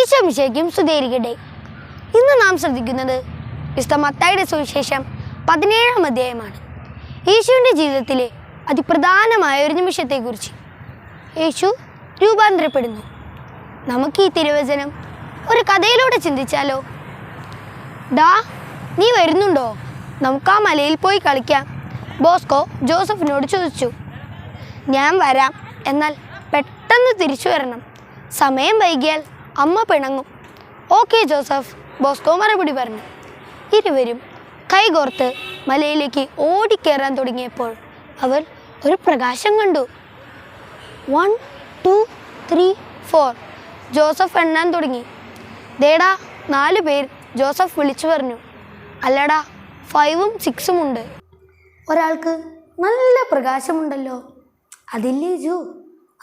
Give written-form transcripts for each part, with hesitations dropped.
ഈശോ മിശിഹായ്ക്കും സ്തുതിയായിരിക്കട്ടെ. ഇന്ന് നാം ശ്രദ്ധിക്കുന്നത് വിശുദ്ധ മത്തായിയുടെ സുവിശേഷം 17-ാം അധ്യായമാണ്. യേശുവിൻ്റെ ജീവിതത്തിലെ അതിപ്രധാനമായ ഒരു നിമിഷത്തെക്കുറിച്ച്. യേശു രൂപാന്തരപ്പെടുന്നു. നമുക്ക് ഈ തിരുവചനം ഒരു കഥയിലൂടെ ചിന്തിച്ചാലോ? ഡാ, നീ വരുന്നുണ്ടോ? നമുക്ക് ആ മലയിൽ പോയി കളിക്കാം, ബോസ്കോ ജോസഫിനോട് ചോദിച്ചു. ഞാൻ വരാം, എന്നാൽ പെട്ടെന്ന് തിരിച്ചു വരണം. സമയം വൈകിയാൽ അമ്മ പിണങ്ങും. ഓക്കെ ജോസഫ്, ബോസ്കോ മറുപടി പറഞ്ഞു. ഇരുവരും കൈകോർത്ത് മലയിലേക്ക് ഓടിക്കയറാൻ തുടങ്ങിയപ്പോൾ അവർ ഒരു പ്രകാശം കണ്ടു. 1 2 3 4 ജോസഫ് എണ്ണാൻ തുടങ്ങി. ദേടാ, 4 പേർ, ജോസഫ് വിളിച്ചു പറഞ്ഞു. അല്ലടാ, 5ഉം 6ഉം ഉണ്ട്. ഒരാൾക്ക് നല്ല പ്രകാശമുണ്ടല്ലോ. അതില്ലേ ജോ?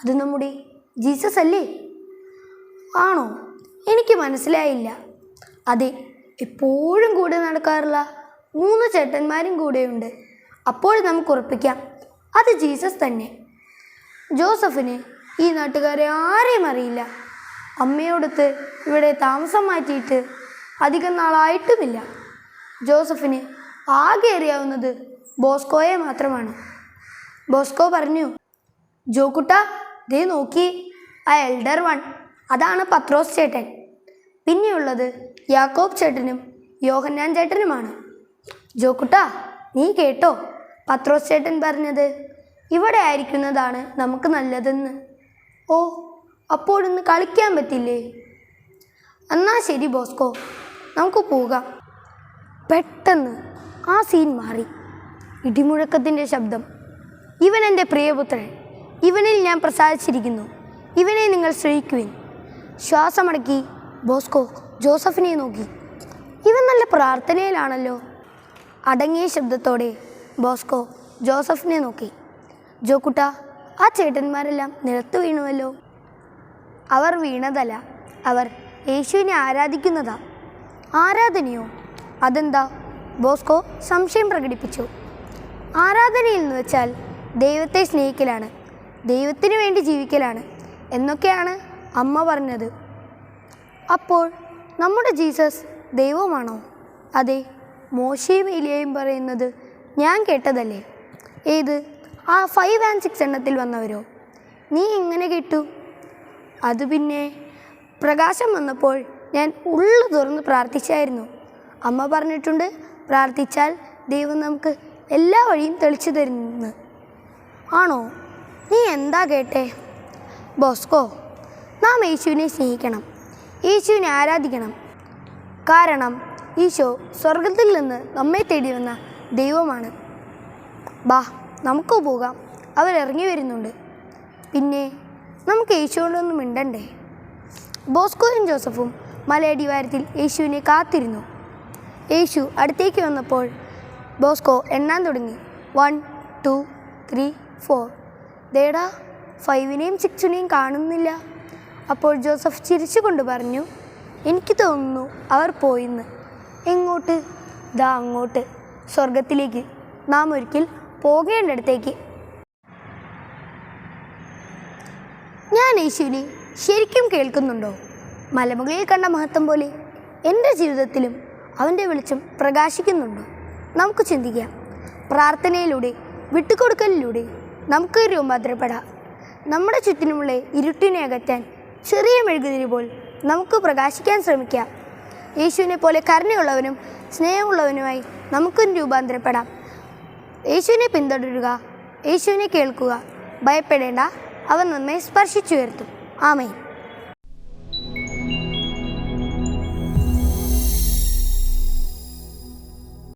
അത് നമ്മുടെ ജീസസ് അല്ലേ? ആണോ? എനിക്ക് മനസ്സിലായില്ല. അതെ, എപ്പോഴും കൂടെ നടക്കാറുള്ള 3 ചേട്ടന്മാരും കൂടെയുണ്ട്. അപ്പോൾ നമുക്ക് ഉറപ്പിക്കാം, അത് ജീസസ് തന്നെ. ജോസഫിന് ഈ നാട്ടുകാരെ ആരെയും അറിയില്ല. അമ്മയോടൊത്ത് ഇവിടെ താമസം മാറ്റിയിട്ട് അധികം നാളായിട്ടുമില്ല. ജോസഫിന് ആകെ അറിയാവുന്നത് ബോസ്കോയെ മാത്രമാണ്. ബോസ്കോ പറഞ്ഞു, ജോക്കുട്ട, ദേ നോക്കി, ആ എൽഡർ വൺ, അതാണ് പത്രോസ് ചേട്ടൻ. പിന്നെയുള്ളത് യാക്കോബ് ചേട്ടനും യോഹന്നാൻ ചേട്ടനുമാണ്. ജോക്കുട്ട, നീ കേട്ടോ പത്രോസ് ചേട്ടൻ പറഞ്ഞത്? ഇവിടെ ആയിരിക്കുന്നതാണ് നമുക്ക് നല്ലതെന്ന്. ഓ, അപ്പോഴൊന്ന് കളിക്കാൻ പറ്റില്ലേ? എന്നാ ശരി ബോസ്കോ, നമുക്ക് പോകാം. പെട്ടെന്ന് ആ സീൻ മാറി. ഇടിമുഴക്കത്തിൻ്റെ ശബ്ദം. ഇവൻ എൻ്റെ പ്രിയപുത്രൻ, ഇവനിൽ ഞാൻ പ്രസാദിച്ചിരിക്കുന്നു, ഇവനെ നിങ്ങൾ ശ്രവിക്കുവിൻ. ശ്വാസമടക്കി ബോസ്കോ ജോസഫിനെ നോക്കി. ഇവൻ നല്ല പ്രാർത്ഥനയിലാണല്ലോ. അടങ്ങിയ ശബ്ദത്തോടെ ബോസ്കോ ജോസഫിനെ നോക്കി. ജോക്കുട്ട, ആ ചേട്ടന്മാരെല്ലാം നിലത്ത് വീണുവല്ലോ. അവർ വീണതല്ല, അവർ യേശുവിനെ ആരാധിക്കുന്നതാ. ആരാധനയോ? അതെന്താ? ബോസ്കോ സംശയം പ്രകടിപ്പിച്ചു. ആരാധനയിൽ എന്ന് വെച്ചാൽ ദൈവത്തെ സ്നേഹിക്കലാണ്, ദൈവത്തിന് വേണ്ടി ജീവിക്കലാണ് എന്നൊക്കെയാണ് അമ്മ പറഞ്ഞത്. അപ്പോൾ നമ്മുടെ ജീസസ് ദൈവമാണോ? അതെ, മോശയും ഏലിയായും പറയുന്നത് ഞാൻ കേട്ടതല്ലേ. ഏത്? ആ 5 and 6 എണ്ണത്തിൽ വന്നവരോ? നീ എങ്ങനെ കേട്ടു? അത് പിന്നെ പ്രകാശം വന്നപ്പോൾ ഞാൻ ഉള്ളു തുറന്ന് പ്രാർത്ഥിച്ചായിരുന്നു. അമ്മ പറഞ്ഞിട്ടുണ്ട്, പ്രാർത്ഥിച്ചാൽ ദൈവം നമുക്ക് എല്ലാ വഴിയും തെളിച്ചു തരുന്നു. ആണോ? നീ എന്താ കേട്ടേ? ബോസ്കോ, നാം യേശുവിനെ സ്നേഹിക്കണം, യേശുവിനെ ആരാധിക്കണം. കാരണം ഈശോ സ്വർഗത്തിൽ നിന്ന് നമ്മെ തേടി വന്ന ദൈവമാണ്. ബാ, നമുക്ക് പോകാം, അവരിറങ്ങി വരുന്നുണ്ട്. പിന്നെ നമുക്ക് യേശുവിനൊന്നും മിണ്ടണ്ടേ? ബോസ്കോയും ജോസഫും മലയടിവാരത്തിൽ യേശുവിനെ കാത്തിരുന്നു. യേശു അടുത്തേക്ക് വന്നപ്പോൾ ബോസ്കോ എണ്ണാൻ തുടങ്ങി. 1 2 3 4 ദേടാ, 5നെയും 6നെയും കാണുന്നില്ല. അപ്പോൾ ജോസഫ് ചിരിച്ചുകൊണ്ട് പറഞ്ഞു, എനിക്ക് തോന്നുന്നു അവർ പോയിന്ന്. എങ്ങോട്ട്? ദാ അങ്ങോട്ട്, സ്വർഗത്തിലേക്ക്, നാം ഒരിക്കൽ പോകേണ്ടടുത്തേക്ക്. ഞാൻ യേശുവിനെ ശരിക്കും കേൾക്കുന്നുണ്ടോ? മലമുകളിൽ കണ്ട മഹത്വം പോലെ എൻ്റെ ജീവിതത്തിലും അവൻ്റെ വെളിച്ചം പ്രകാശിക്കുന്നുണ്ടോ? നമുക്ക് ചിന്തിക്കാം. പ്രാർത്ഥനയിലൂടെ, വിട്ടുകൊടുക്കലിലൂടെ നമുക്ക് രൂപാന്തരപ്പെടാം. നമ്മുടെ ചുറ്റിനുമുള്ള ഇരുട്ടിനെ അകറ്റാൻ ചെറിയ മെഴുകുതിരി പോൽ നമുക്ക് പ്രകാശിക്കാൻ ശ്രമിക്കാം. യേശുവിനെ പോലെ കരുണയുള്ളവനും സ്നേഹമുള്ളവനുമായി നമുക്കും രൂപാന്തരപ്പെടാം. യേശുവിനെ പിന്തുടരുക, യേശുവിനെ കേൾക്കുക, ഭയപ്പെടേണ്ട, അവൻ നമ്മെ സ്പർശിച്ചുയർത്തും. ആമേൻ.